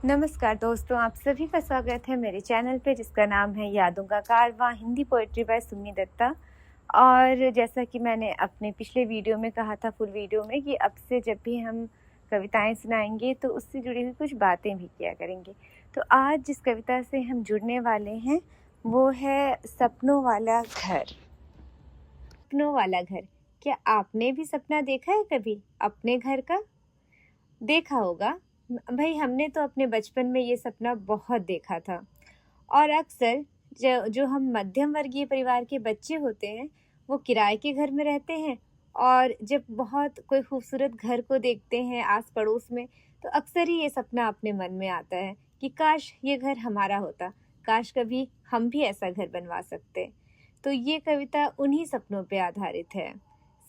नमस्कार दोस्तों, आप सभी का स्वागत है मेरे चैनल पे जिसका नाम है यादों का कारवां हिंदी पोएट्री बाय सुमी दत्ता। और जैसा कि मैंने अपने पिछले वीडियो में कहा था, फुल वीडियो में, कि अब से जब भी हम कविताएं सुनाएंगे तो उससे जुड़ी हुई कुछ बातें भी किया करेंगे। तो आज जिस कविता से हम जुड़ने वाले हैं वो है सपनों वाला घर। सपनों वाला घर। क्या आपने भी सपना देखा है कभी अपने घर का? देखा होगा भाई, हमने तो अपने बचपन में ये सपना बहुत देखा था। और अक्सर जो हम मध्यम वर्गीय परिवार के बच्चे होते हैं वो किराए के घर में रहते हैं, और जब बहुत कोई खूबसूरत घर को देखते हैं आस पड़ोस में तो अक्सर ही ये सपना अपने मन में आता है कि काश ये घर हमारा होता, काश कभी हम भी ऐसा घर बनवा सकते। तो ये कविता उन्हीं सपनों पे आधारित है,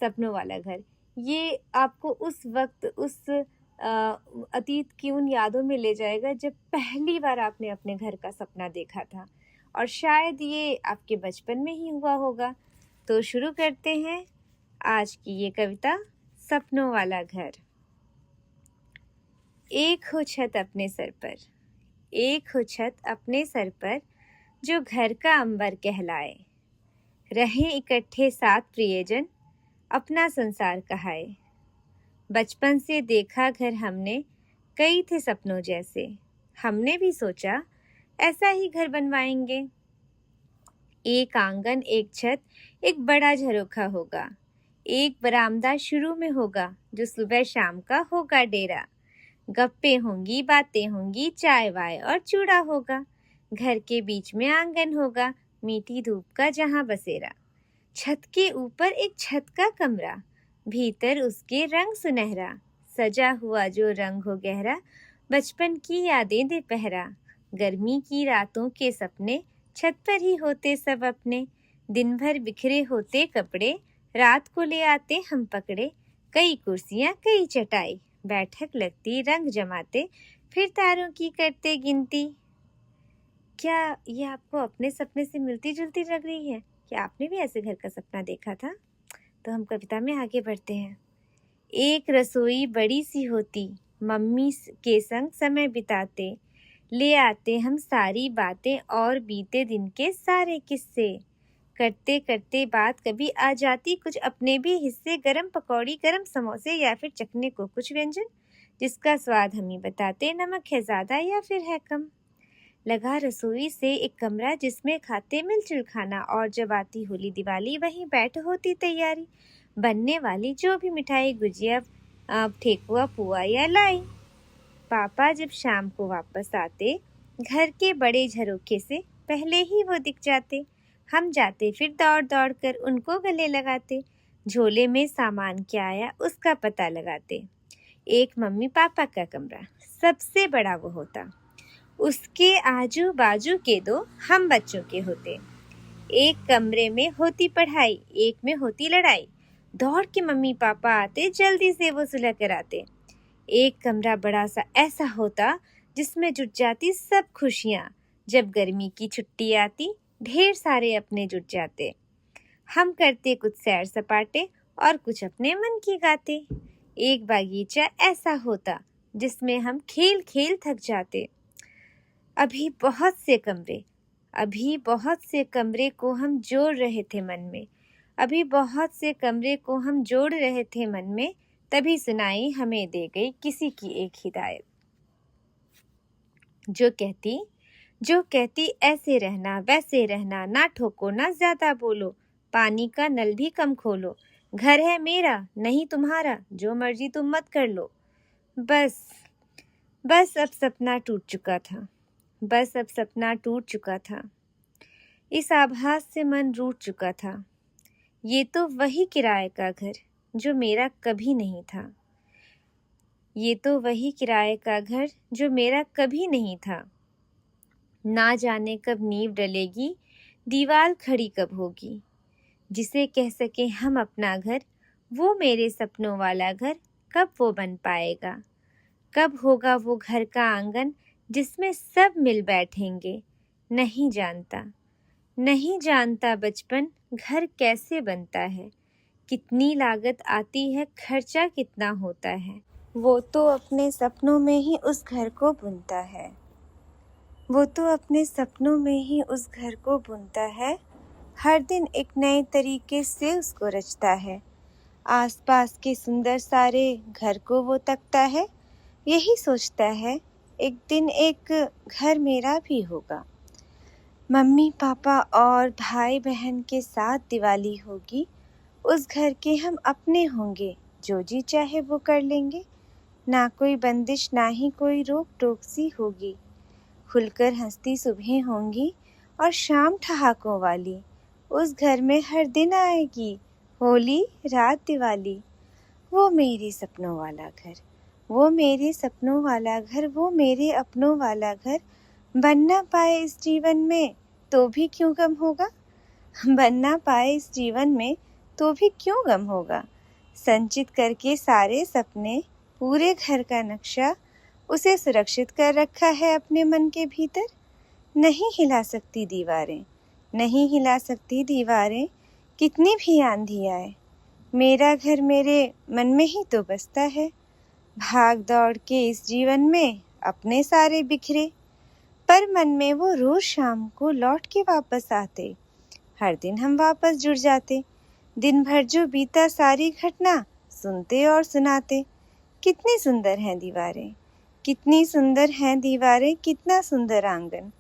सपनों वाला घर। ये आपको उस वक्त, उस अतीत की उन यादों में ले जाएगा जब पहली बार आपने अपने घर का सपना देखा था, और शायद ये आपके बचपन में ही हुआ होगा। तो शुरू करते हैं आज की ये कविता, सपनों वाला घर। एक हो छत अपने सर पर, एक हो छत अपने सर पर, जो घर का अंबर कहलाए। रहे इकट्ठे साथ प्रियजन, अपना संसार कहाए। बचपन से देखा घर हमने, कई थे सपनों जैसे। हमने भी सोचा ऐसा ही घर बनवाएंगे। एक आंगन, एक छत, एक बड़ा झरोखा होगा। एक बरामदा शुरू में होगा, जो सुबह शाम का होगा डेरा। गप्पे होंगी, बातें होंगी, चाय वाय और चूड़ा होगा। घर के बीच में आंगन होगा, मीठी धूप का जहां बसेरा। छत के ऊपर एक छत का कमरा, भीतर उसके रंग सुनहरा। सजा हुआ जो रंग हो गहरा, बचपन की यादें दे पहरा। गर्मी की रातों के सपने, छत पर ही होते सब अपने। दिन भर बिखरे होते कपड़े, रात को ले आते हम पकड़े। कई कुर्सियां, कई चटाई, बैठक लगती रंग जमाते, फिर तारों की करते गिनती। क्या ये आपको अपने सपने से मिलती जुलती लग रही है? क्या आपने भी ऐसे घर का सपना देखा था? तो हम कविता में आगे बढ़ते हैं। एक रसोई बड़ी सी होती, मम्मी के संग समय बिताते। ले आते हम सारी बातें और बीते दिन के सारे किस्से। करते करते बात कभी आ जाती कुछ अपने भी हिस्से। गरम पकौड़ी, गरम समोसे या फिर चखने को कुछ व्यंजन, जिसका स्वाद हम ही बताते, नमक है ज़्यादा या फिर है कम। लगा रसोई से एक कमरा जिसमें खाते मिलजुल खाना, और जब आती होली दिवाली वहीं बैठ होती तैयारी। बनने वाली जो भी मिठाई, गुजिया, ठेकुआ, पुआ या लाई। पापा जब शाम को वापस आते, घर के बड़े झरोखे से पहले ही वो दिख जाते। हम जाते फिर दौड़ दौड़ कर उनको गले लगाते। झोले में सामान क्या आया उसका पता लगाते। एक मम्मी पापा का कमरा सबसे बड़ा वो होता, उसके आजू बाजू के दो हम बच्चों के होते। एक कमरे में होती पढ़ाई, एक में होती लड़ाई। दौड़ के मम्मी पापा आते, जल्दी से वो सुलह कराते। एक कमरा बड़ा सा ऐसा होता जिसमें जुट जाती सब खुशियाँ। जब गर्मी की छुट्टी आती, ढेर सारे अपने जुट जाते। हम करते कुछ सैर सपाटे और कुछ अपने मन की गाते। एक बागीचा ऐसा होता जिसमें हम खेल खेल थक जाते। अभी बहुत से कमरे को हम जोड़ रहे थे मन में। अभी बहुत से कमरे को हम जोड़ रहे थे मन में, तभी सुनाई हमें दे गई किसी की एक हिदायत, जो कहती ऐसे रहना वैसे रहना, ना ठोको ना ज्यादा बोलो, पानी का नल भी कम खोलो। घर है मेरा नहीं तुम्हारा, जो मर्जी तुम मत कर लो। बस अब सपना टूट चुका था। इस आभास से मन रूठ चुका था। ये तो वही किराए का घर जो मेरा कभी नहीं था। ना जाने कब नींव डलेगी, दीवार खड़ी कब होगी। जिसे कह सके हम अपना घर, वो मेरे सपनों वाला घर कब वो बन पाएगा। कब होगा वो घर का आंगन जिसमें सब मिल बैठेंगे। नहीं जानता बचपन घर कैसे बनता है, कितनी लागत आती है, खर्चा कितना होता है। वो तो अपने सपनों में ही उस घर को बुनता है। वो तो अपने सपनों में ही उस घर को बुनता है। हर दिन एक नए तरीके से उसको रचता है। आसपास के सुंदर सारे घर को वो तकता है। यही सोचता है एक दिन एक घर मेरा भी होगा। मम्मी पापा और भाई बहन के साथ दिवाली होगी। उस घर के हम अपने होंगे। जो जी चाहे वो कर लेंगे। ना कोई बंदिश ना ही कोई रोक टोक सी होगी। खुलकर हंसती सुबहें होंगी और शाम ठहाकों वाली। उस घर में हर दिन आएगी होली रात दिवाली। वो मेरे सपनों वाला घर, वो मेरे सपनों वाला घर, वो मेरे अपनों वाला घर। बन ना पाए इस जीवन में तो भी क्यों गम होगा। बन ना पाए इस जीवन में तो भी क्यों गम होगा। संचित करके सारे सपने, पूरे घर का नक्शा उसे सुरक्षित कर रखा है अपने मन के भीतर। नहीं हिला सकती दीवारें, नहीं हिला सकती दीवारें, कितनी भी आंधी आए। मेरा घर मेरे मन में ही तो बसता है। भाग दौड़ के इस जीवन में अपने सारे बिखरे, पर मन में वो रोज शाम को लौट के वापस आते। हर दिन हम वापस जुड़ जाते। दिन भर जो बीता सारी घटना सुनते और सुनाते। कितनी सुंदर हैं दीवारें, कितनी सुंदर हैं दीवारें, कितना सुंदर आंगन।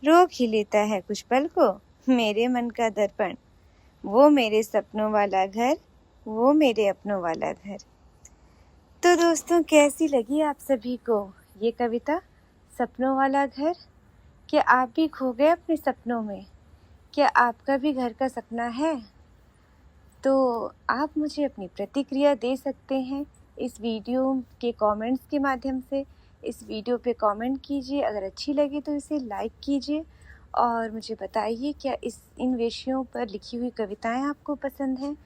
रोक ही लेता है कुछ पल को मेरे मन का दर्पण। वो मेरे सपनों वाला घर, वो मेरे अपनों वाला घर। तो दोस्तों, कैसी लगी आप सभी को ये कविता सपनों वाला घर? क्या आप भी खो गए अपने सपनों में? क्या आपका भी घर का सपना है? तो आप मुझे अपनी प्रतिक्रिया दे सकते हैं इस वीडियो के कमेंट्स के माध्यम से। इस वीडियो पे कमेंट कीजिए, अगर अच्छी लगी तो इसे लाइक कीजिए और मुझे बताइए क्या इन विषयों पर लिखी हुई कविताएं आपको पसंद हैं।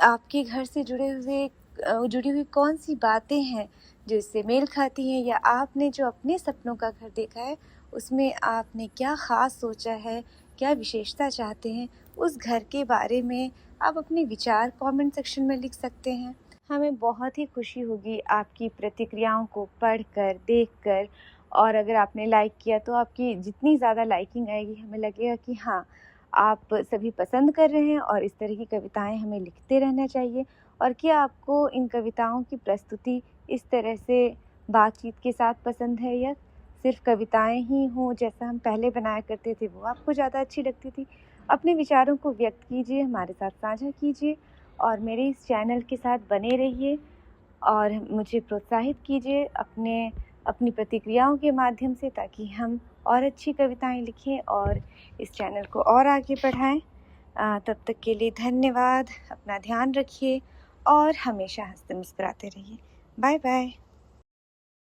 आपके घर से जुड़ी हुई कौन सी बातें हैं जो इससे मेल खाती हैं, या आपने जो अपने सपनों का घर देखा है उसमें आपने क्या ख़ास सोचा है, क्या विशेषता चाहते हैं उस घर के बारे में आप अपने विचार कमेंट सेक्शन में लिख सकते हैं। हमें बहुत ही खुशी होगी आपकी प्रतिक्रियाओं को पढ़कर, देखकर, और अगर आपने लाइक किया तो आपकी जितनी ज़्यादा लाइकिंग आएगी हमें लगेगा कि हाँ, आप सभी पसंद कर रहे हैं और इस तरह की कविताएं हमें लिखते रहना चाहिए। और क्या आपको इन कविताओं की प्रस्तुति इस तरह से बातचीत के साथ पसंद है, या सिर्फ कविताएं ही हों जैसा हम पहले बनाया करते थे वो आपको ज़्यादा अच्छी लगती थी? अपने विचारों को व्यक्त कीजिए, हमारे साथ साझा कीजिए और मेरे इस चैनल के साथ बने रहिए और मुझे प्रोत्साहित कीजिए अपनी प्रतिक्रियाओं के माध्यम से, ताकि हम और अच्छी कविताएं लिखें और इस चैनल को और आगे बढ़ाएं। तब तक के लिए धन्यवाद। अपना ध्यान रखिए और हमेशा हंसते मुस्कुराते रहिए। Bye bye.